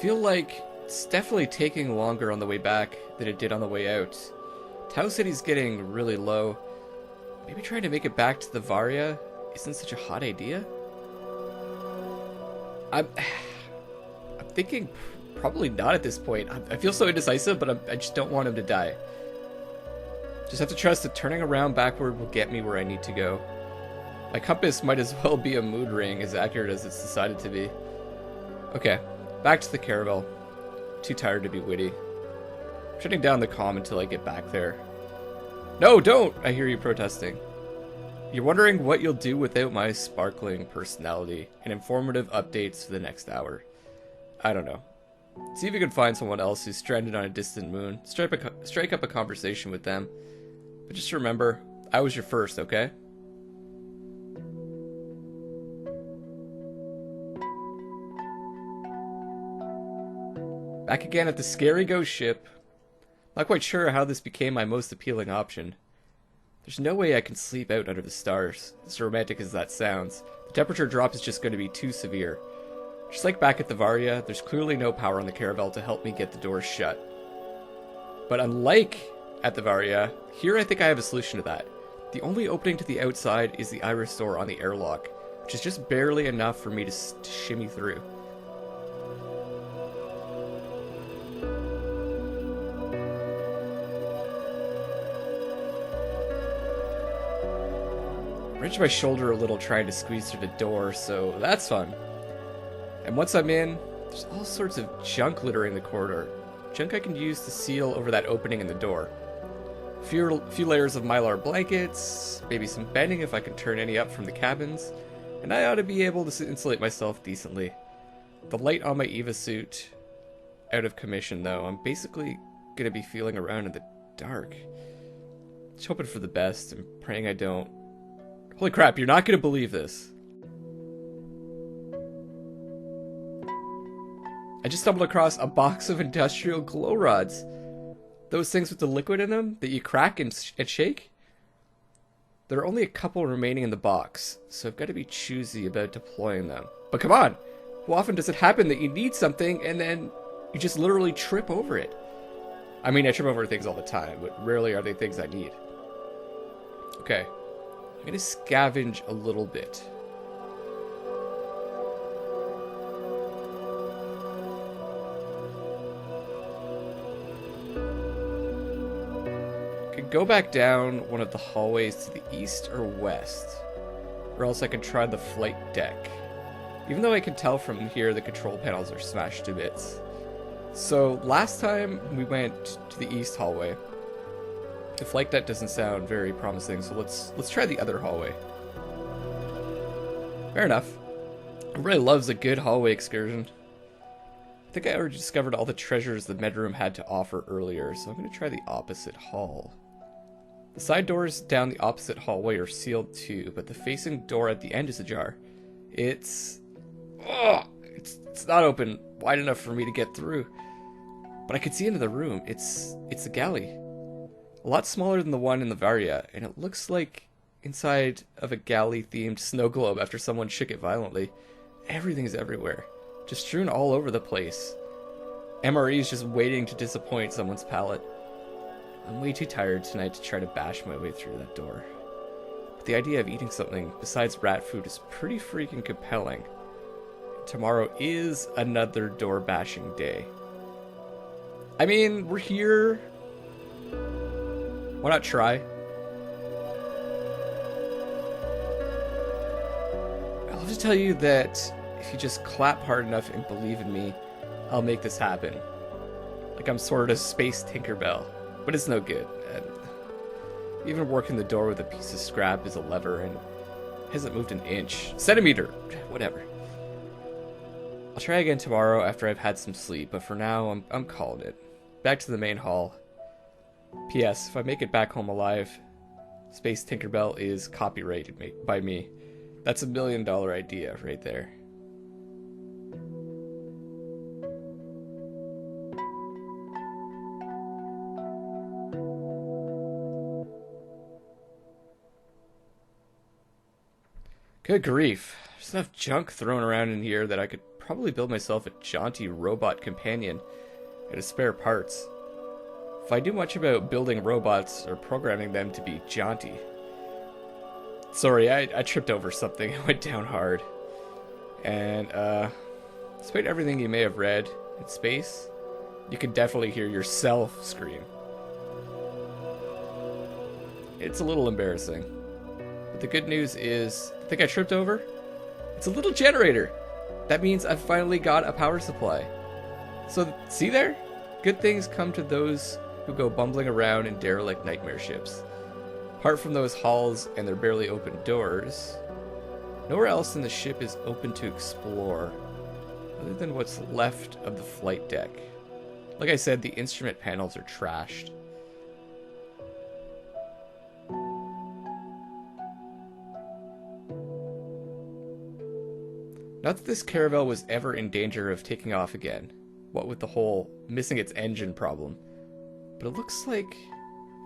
Feel like it's definitely taking longer on the way back than it did on the way out. Tau City's getting really low. Maybe trying to make it back to the Varia isn't such a hot idea? I'm thinking probably not at this point. I feel so indecisive, but I just don't want him to die. Just have to trust that turning around backward will get me where I need to go. My compass might as well be a mood ring, as accurate as it's decided to be. Okay, back to the caravel. Too tired to be witty. Shutting down the comm until I get back there. No, don't! I hear you protesting. You're wondering what you'll do without my sparkling personality and informative updates for the next hour. I don't know. See if you can find someone else who's stranded on a distant moon. Strike up a conversation with them. But just remember, I was your first, okay? Back again at the scary ghost ship. Not quite sure how this became my most appealing option. There's no way I can sleep out under the stars, as romantic as that sounds. The temperature drop is just going to be too severe. Just like back at the Varia, there's clearly no power on the caravel to help me get the doors shut. But unlike at the Varia, here I think I have a solution to that. The only opening to the outside is the iris door on the airlock, which is just barely enough for me to shimmy through. Wrenched my shoulder a little trying to squeeze through the door, so that's fun. And once I'm in, there's all sorts of junk littering the corridor. Junk I can use to seal over that opening in the door. A few layers of mylar blankets, maybe some bedding if I can turn any up from the cabins, and I ought to be able to insulate myself decently. The light on my Eva suit out of commission though. I'm basically gonna be feeling around in the dark. Just hoping for the best and praying I don't. Holy crap, you're not gonna believe this. I just stumbled across a box of industrial glow rods. Those things with the liquid in them that you crack and shake? There are only a couple remaining in the box, so I've got to be choosy about deploying them. But come on! How often does it happen that you need something and then you just literally trip over it? I mean, I trip over things all the time, but rarely are they things I need. Okay. I'm gonna scavenge a little bit. Could go back down one of the hallways to the east or west, or else I could try the flight deck. Even though I can tell from here the control panels are smashed to bits. So last time we went to the east hallway. The flight deck doesn't sound very promising, so let's try the other hallway. Fair enough. Everybody loves a good hallway excursion. I think I already discovered all the treasures the bedroom had to offer earlier, so I'm going to try the opposite hall. The side doors down the opposite hallway are sealed too, but the facing door at the end is ajar. It's not open wide enough for me to get through. But I could see into the room. It's a galley. A lot smaller than the one in the Varia, and it looks like inside of a galley-themed snow globe after someone shook it violently. Everything's everywhere. Just strewn all over the place. MRE's just waiting to disappoint someone's palate. I'm way too tired tonight to try to bash my way through that door. But the idea of eating something besides rat food is pretty freaking compelling. Tomorrow is another door-bashing day. I mean, we're here. Why not try? I'll have to tell you that if you just clap hard enough and believe in me, I'll make this happen. Like I'm sort of space Tinkerbell, but it's no good. And even working the door with a piece of scrap is a lever and hasn't moved an inch. Centimeter, whatever. I'll try again tomorrow after I've had some sleep, but for now, I'm calling it. Back to the main hall. P.S. If I make it back home alive, Space Tinkerbell is copyrighted by me. That's $1 million idea right there. Good grief. There's enough junk thrown around in here that I could probably build myself a jaunty robot companion and a spare parts. If I do much about building robots or programming them to be jaunty. Sorry, I tripped over something. I went down hard. And, despite everything you may have read in space, you can definitely hear yourself scream. It's a little embarrassing. But the good news is, I think I tripped over? It's a little generator! That means I've finally got a power supply. So, see there? Good things come to those who go bumbling around in derelict nightmare ships. Apart from those halls and their barely open doors, nowhere else in the ship is open to explore, other than what's left of the flight deck. Like I said, the instrument panels are trashed. Not that this caravel was ever in danger of taking off again, what with the whole missing its engine problem. But it looks like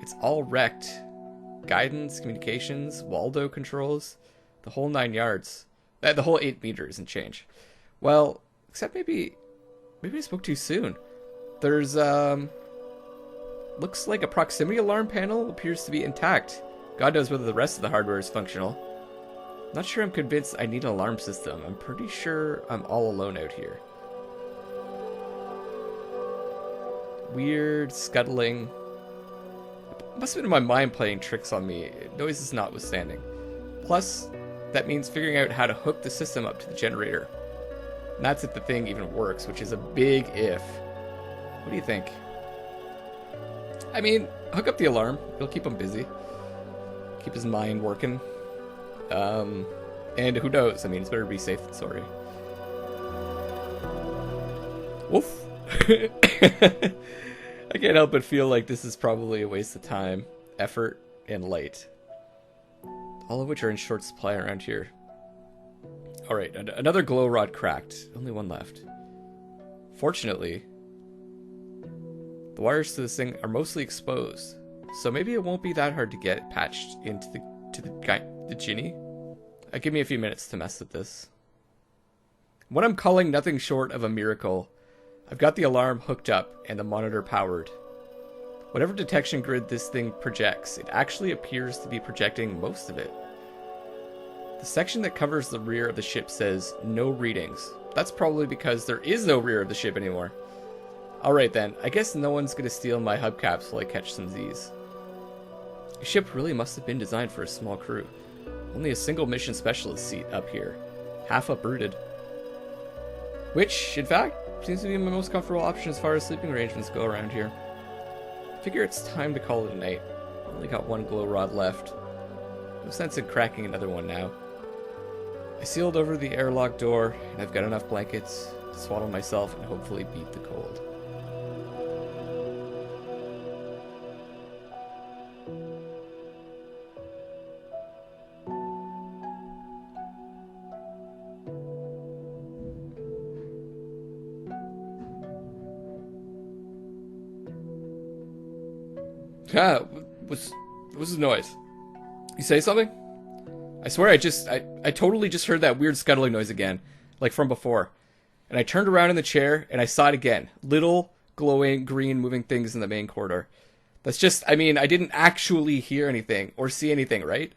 it's all wrecked. Guidance, communications, Waldo controls, the whole 9 yards. The whole 8 meters and change. Well, except maybe I spoke too soon. There's, looks like a proximity alarm panel appears to be intact. God knows whether the rest of the hardware is functional. Not sure I'm convinced I need an alarm system. I'm pretty sure I'm all alone out here. Weird scuttling. It must have been my mind playing tricks on me, noises notwithstanding. Plus, that means figuring out how to hook the system up to the generator. And that's if the thing even works, which is a big if. What do you think? I mean, hook up the alarm. It'll keep him busy. Keep his mind working. And who knows? I mean, it's better to be safe than sorry. Woof. I can't help but feel like this is probably a waste of time, effort, and light. All of which are in short supply around here. Alright, another glow rod cracked. Only one left. Fortunately, the wires to this thing are mostly exposed, so maybe it won't be that hard to get patched into the Ginny. Give me a few minutes to mess with this. What I'm calling nothing short of a miracle, I've got the alarm hooked up and the monitor powered. Whatever detection grid this thing projects, it actually appears to be projecting most of it. The section that covers the rear of the ship says no readings. That's probably because there is no rear of the ship anymore. Alright then, I guess no one's gonna steal my hubcaps while I catch some Z's. The ship really must have been designed for a small crew. Only a single mission specialist seat up here. Half uprooted. Which, in fact, seems to be my most comfortable option as far as sleeping arrangements go around here. I figure it's time to call it a night. Only got one glow rod left. No sense in cracking another one now. I sealed over the airlock door, and I've got enough blankets to swaddle myself and hopefully beat the cold. What's the noise? You say something? I swear I totally just heard that weird scuttling noise again, like from before. And I turned around in the chair and I saw it again. Little glowing green moving things in the main corridor. That's just, I mean, I didn't actually hear anything or see anything, right?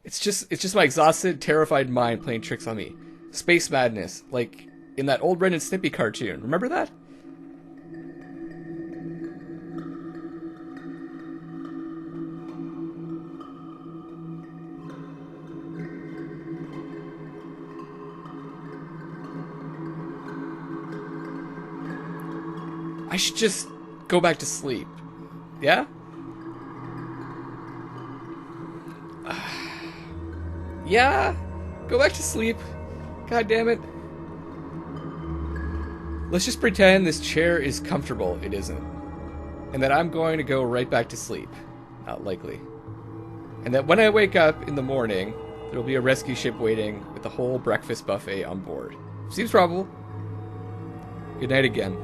It's just my exhausted, terrified mind playing tricks on me. Space madness, like in that old Ren and Stimpy cartoon. Remember that? I should just go back to sleep. Yeah? Yeah? Go back to sleep. God damn it. Let's just pretend this chair is comfortable. It isn't. And that I'm going to go right back to sleep. Not likely. And that when I wake up in the morning, there'll be a rescue ship waiting with the whole breakfast buffet on board. Seems probable. Good night again.